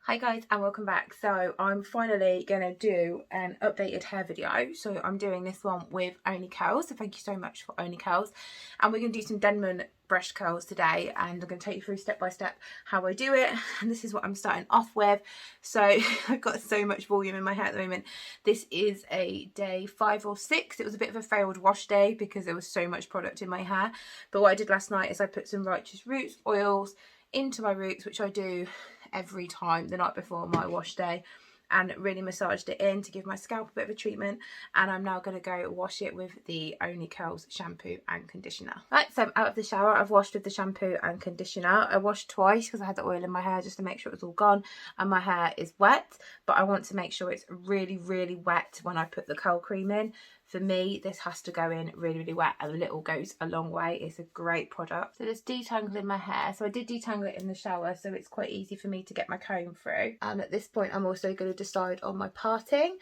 Hi guys and welcome back. So I'm finally going to do an updated hair video. So I'm doing this one with Only Curls. So thank you so much for Only Curls. And we're going to do some Denman Brush curls today. And I'm going to take you through step by step how I do it. And this is what I'm starting off with. So I've got so much volume in my hair at the moment. This is a day 5 or 6. It was a bit of a failed wash day because there was so much product in my hair. But what I did last night is I put some Righteous Roots oils into my roots, which I do every time the night before my wash day, and really massaged it in to give my scalp a bit of a treatment. And I'm now going to go wash it with the Only Curls shampoo and conditioner. Right, so I'm out of the shower. I've washed with the shampoo and conditioner. I washed twice because I had the oil in my hair just to make sure it was all gone, and my hair is wet, but I want to make sure it's really wet when I put the curl cream in. For me, this has to go in really wet. A little goes a long way. It's a great product. So just detangling my hair. So I did detangle it in the shower, so it's quite easy for me to get my comb through. And at this point, I'm also going to decide on my parting.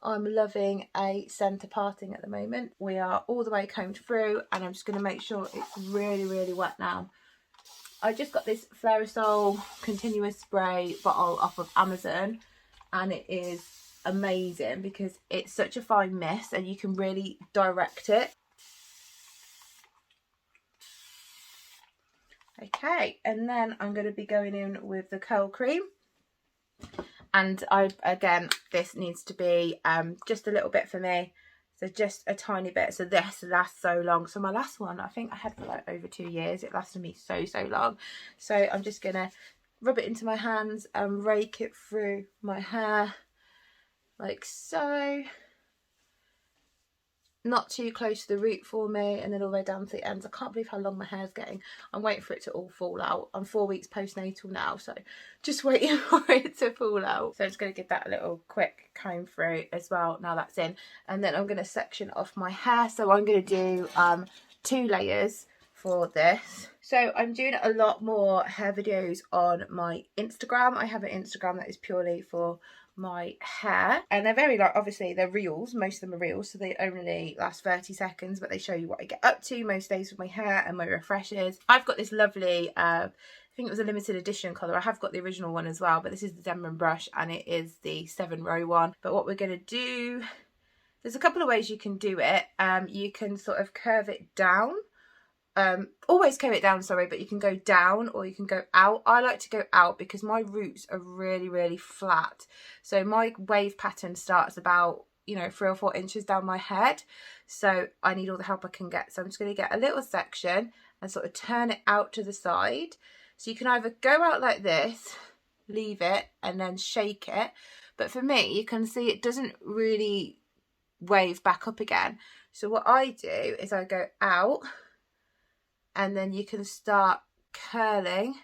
I'm loving a centre parting at the moment. We are all the way combed through, and I'm just going to make sure it's really wet now. I just got this Flairosol continuous spray bottle off of Amazon, and it is amazing because it's such a fine mist and you can really direct it. Okay, and then I'm going to be going in with the curl cream, and again this needs to be just a little bit for me, so just a tiny bit, so this lasts so long. So my last one I think I had for like over 2 years. It lasted me so long. So I'm just gonna rub it into my hands and rake it through my hair like so, not too close to the root for me, and then all the way down to the ends. I can't believe how long my hair's getting. I'm waiting for it to all fall out. I'm 4 weeks postnatal now, so just waiting for it to fall out. So I'm just going to give that a little quick comb through as well now that's in, and then I'm going to section off my hair. So I'm going to do 2 layers for this. So I'm doing a lot more hair videos on my Instagram. I have an Instagram that is purely for my hair, and they're very, like, obviously they're reels. Most of them are reels, so they only last 30 seconds, but they show you what I get up to most days with my hair and my refreshes. I've got this lovely I think it was a limited edition colour. I have got the original one as well, but this is the Denman Brush and it is the 7-row one. But what we're going to do, there's a couple of ways you can do it. You can sort of curve it down, always curve it down, sorry, but you can go down or you can go out. I like to go out because my roots are really flat, so my wave pattern starts about, you know, 3 or 4 inches down my head, so I need all the help I can get. So I'm just going to get a little section and sort of turn it out to the side. So you can either go out like this, leave it and then shake it, but for me you can see it doesn't really wave back up again. So what I do is I go out, and then you can start curling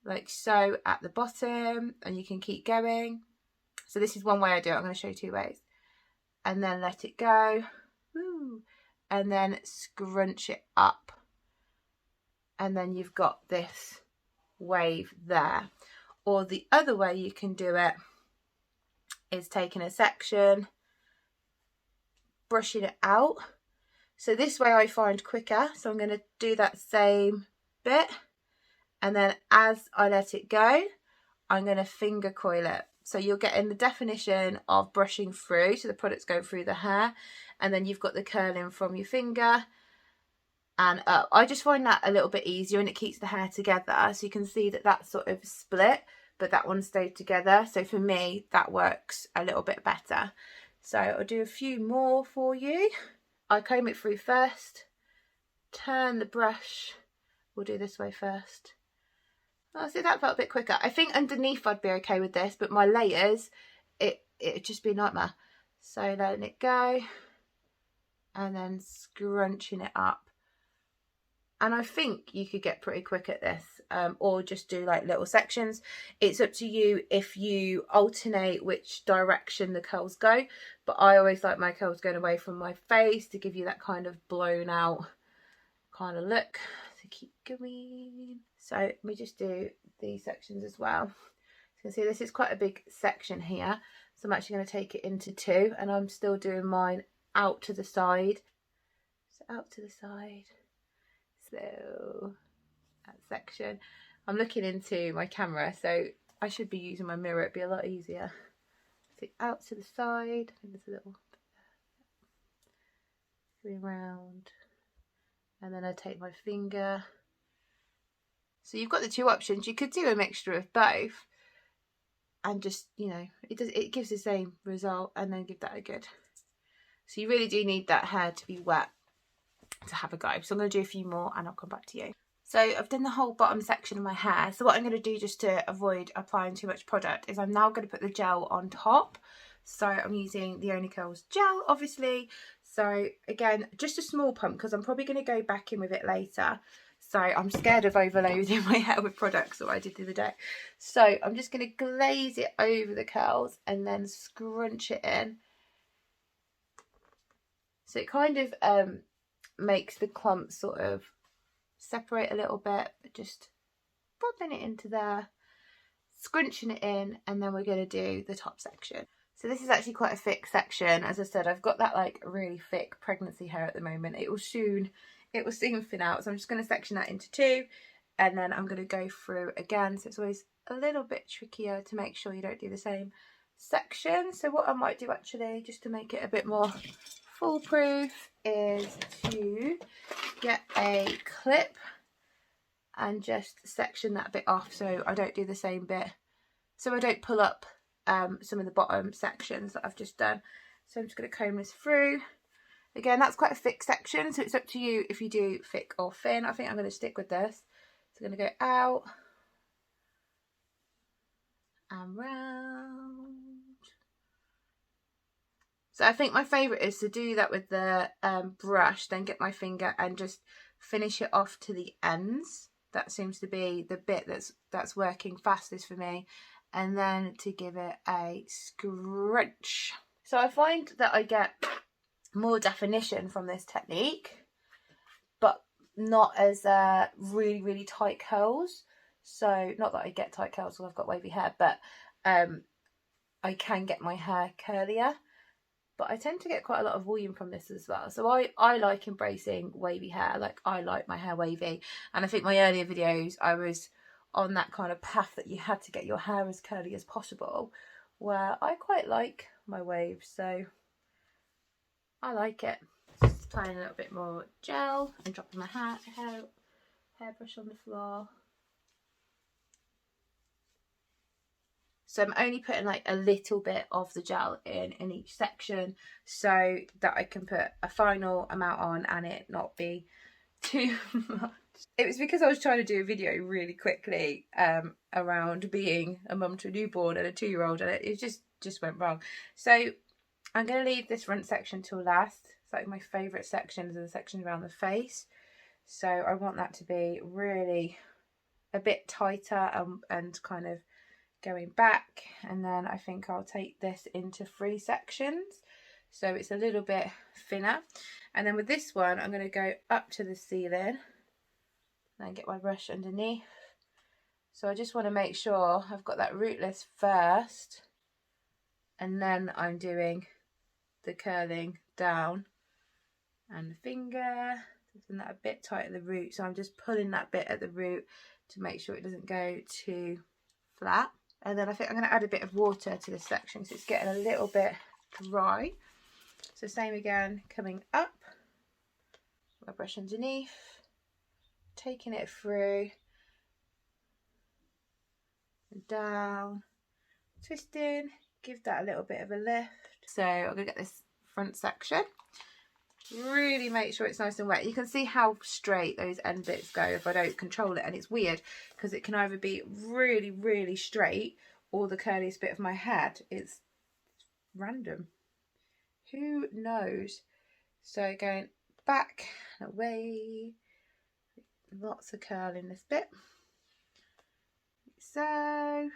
like so at the bottom, and you can keep going. So this is one way I do it. I'm going to show you 2 ways. And then let it go. Woo. And then scrunch it up. And then you've got this wave there. Or the other way you can do it is taking a section, brushing it out. So this way I find quicker. So I'm going to do that same bit, and then as I let it go, I'm going to finger coil it. So you're getting the definition of brushing through, so the product's going through the hair, and then you've got the curling from your finger and up. I just find that a little bit easier, and it keeps the hair together. So you can see that that's sort of split, but that one stayed together. So for me, that works a little bit better. So I'll do a few more for you. I comb it through first, turn the brush. We'll do this way first. Oh, see, that felt a bit quicker. I think underneath I'd be okay with this, but my layers, it'd just be a nightmare. So letting it go and then scrunching it up. And I think you could get pretty quick at this, or just do like little sections. It's up to you if you alternate which direction the curls go, but I always like my curls going away from my face to give you that kind of blown out kind of look. So keep going. So let me just do these sections as well. So you can see this is quite a big section here, so I'm actually going to take it into 2, and I'm still doing mine out to the side. So out to the side. So that section, I'm looking into my camera, so I should be using my mirror, it'd be a lot easier. So out to the side, I think there's a little bit around, and then I take my finger. So you've got the two options. You could do a mixture of both and just, you know, it gives the same result, and then give that a good. So you really do need that hair to be wet to have a go. So I'm going to do a few more and I'll come back to you. So I've done the whole bottom section of my hair. So what I'm going to do, just to avoid applying too much product, is I'm now going to put the gel on top. So I'm using the Only Curls gel, obviously. So again, just a small pump, because I'm probably going to go back in with it later. So I'm scared of overloading my hair with products, what I did the other day. So I'm just going to glaze it over the curls and then scrunch it in. So it kind of makes the clumps sort of separate a little bit, but just popping it into there, scrunching it in, and then we're going to do the top section. So this is actually quite a thick section. As I said, I've got that like really thick pregnancy hair at the moment. It will soon thin out. So I'm just going to section that into two, and then I'm going to go through again. So it's always a little bit trickier to make sure you don't do the same section. So what I might do actually, just to make it a bit more foolproof, is to get a clip and just section that bit off, so I don't do the same bit, so I don't pull up some of the bottom sections that I've just done. So I'm just going to comb this through. Again, that's quite a thick section, so it's up to you if you do thick or thin. I think I'm going to stick with this. So I'm going to go out and round. So I think my favourite is to do that with the brush, then get my finger and just finish it off to the ends. That seems to be the bit that's working fastest for me. And then to give it a scrunch. So I find that I get more definition from this technique, but not as really, really tight curls. So not that I get tight curls because I've got wavy hair, but I can get my hair curlier. But I tend to get quite a lot of volume from this as well. So I like embracing wavy hair. Like, I like my hair wavy. And I think my earlier videos, I was on that kind of path that you had to get your hair as curly as possible, where I quite like my waves. So I like it. Just applying a little bit more gel and dropping my hairbrush on the floor. So I'm only putting like a little bit of the gel in each section, so that I can put a final amount on and it not be too much. It was because I was trying to do a video really quickly around being a mum to a newborn and a 2-year-old, and it just went wrong. So I'm going to leave this front section till last. It's like my favourite sections are the sections around the face. So I want that to be really a bit tighter and kind of going back, and then I think I'll take this into 3 sections so it's a little bit thinner. And then with this one I'm going to go up to the ceiling and then get my brush underneath. So I just want to make sure I've got that rootless first, and then I'm doing the curling down and the finger, isn't that a bit tight at the root, so I'm just pulling that bit at the root to make sure it doesn't go too flat. And then I think I'm going to add a bit of water to this section because it's getting a little bit dry. So same again, coming up, my brush underneath, taking it through, and down, twisting, give that a little bit of a lift. So I'm going to get this front section. Really make sure it's nice and wet. You can see how straight those end bits go if I don't control it, and it's weird because it can either be really, really straight or the curliest bit of my head. It's random. Who knows? So going back and away, lots of curl in this bit. So,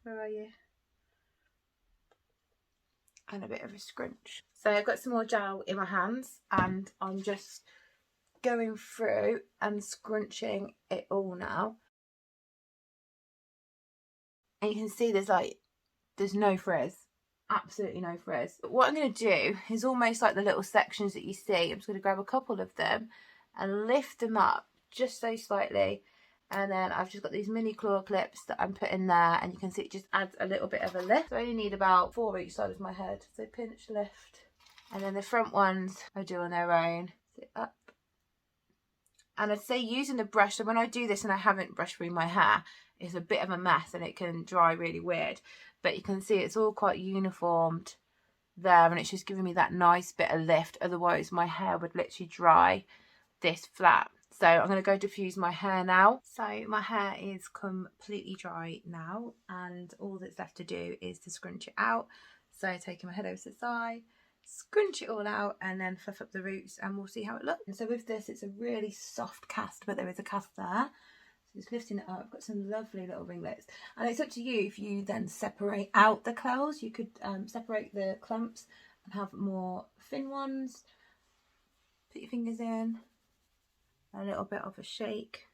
where are you? And a bit of a scrunch. So I've got some more gel in my hands and I'm just going through and scrunching it all now. And you can see there's no frizz, absolutely no frizz. But what I'm going to do is almost like the little sections that you see, I'm just going to grab a couple of them and lift them up just so slightly And then I've just got these mini claw clips that I'm putting there, and you can see it just adds a little bit of a lift. So I only need about 4 each side of my head. So pinch, lift. And then the front ones I do on their own. So up. And I'd say using the brush, so when I do this and I haven't brushed through my hair, it's a bit of a mess and it can dry really weird. But you can see it's all quite uniformed there, and it's just giving me that nice bit of lift. Otherwise my hair would literally dry this flat. So I'm going to go diffuse my hair now. So my hair is completely dry now, and all that's left to do is to scrunch it out. So taking my head over to the side, scrunch it all out, and then fluff up the roots, and we'll see how it looks. And so with this, it's a really soft cast, but there is a cast there. So just lifting it up. I've got some lovely little ringlets, and it's up to you if you then separate out the curls. You could separate the clumps and have more thin ones. Put your fingers in, a little bit of a shake,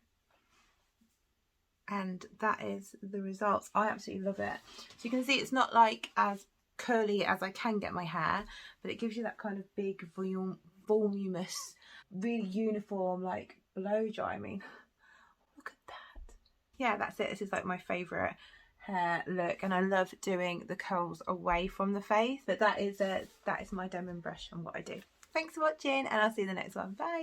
and that is the results. I absolutely love it. So you can see it's not like as curly as I can get my hair, but it gives you that kind of big voluminous, really uniform like blow dry. I mean, look at that. Yeah, that's it. This is like my favourite hair look, and I love doing the curls away from the face. But that is my Denman brush and what I do. Thanks for watching, and I'll see you in the next one. Bye.